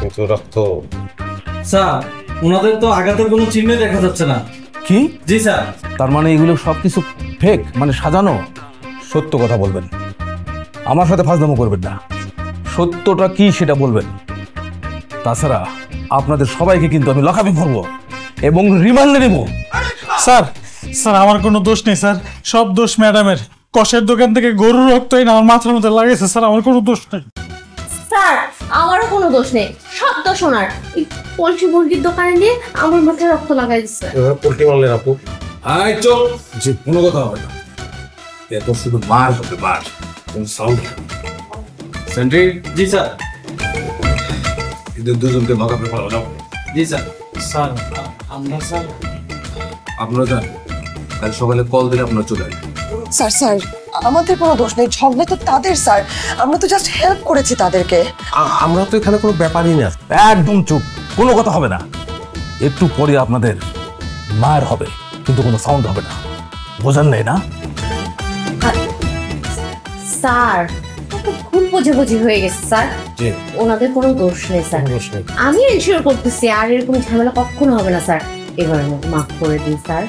কিন্তু রক্ত। স্যার ওনাদের তো আঘাতের কোনো চিহ্ন দেখা যাচ্ছে না। কি? জি স্যার। তার মানে এগুলো সবকিছু ফেক, মানে সাজানো? সত্য কথা বলবেন, আমার সাথে ফাজলামো করবেন না। সত্যটা কি সেটা বলবেন। তাছাড়া আপনাদের সবাইকে কিন্তু আমি লকআপে ভরবো এবং রিমান্ডে নেব। স্যার স্যার আমার কোনো দোষ নেই স্যার, সব দোষ ম্যাডামের। কষের দোকান থেকে গরুর রক্ত এনে আমার মাথার মধ্যে লাগাইছে স্যার, আমার কোনো দোষ নেই। স্যার আমারও কোনো দোষ নেই, সব দোষ ওনার। পোল্ট্রি মুরগির দোকানে নিয়ে আমার মাথায় রক্ত লাগাই দিচ্ছে। পোল্ট্রি মারলেন আপু? আয় চল, যে কোনো কথা হবে না। এত শুধু মার হবে, মার, কোন সাউন্ড। সেন্ট্রি। জি স্যার। এদের দুজনকে লকআপে ভরা যাও। জি স্যার। স্যার আমরা স্যার আপনারা যান, কাল সকালে কল দিলে আপনারা চলে আসবেন। স্যার স্যার আমাদের কোনো দোষ নেই, ঝগড়া তো তাদের স্যার, আমরা তো জাস্ট হেল্প করেছি তাদেরকে। আমরা তো এখানে কোনো ব্যাপারই না। একদম চুপ, কোনো কথা হবে না। একটু পরে আপনাদের মার হবে, কিন্তু কোনো সাউন্ড হবে না। বোঝেন নাই না? স্যার ভুল বোঝাবুঝি হয়ে গেছে স্যার, ওনাদের কোনো দোষ নেই স্যার। আমি এনশিওর করতেছি আর এরকম ঝামেলা কখনো হবে না স্যার। এবার মাফ করে দিন স্যার।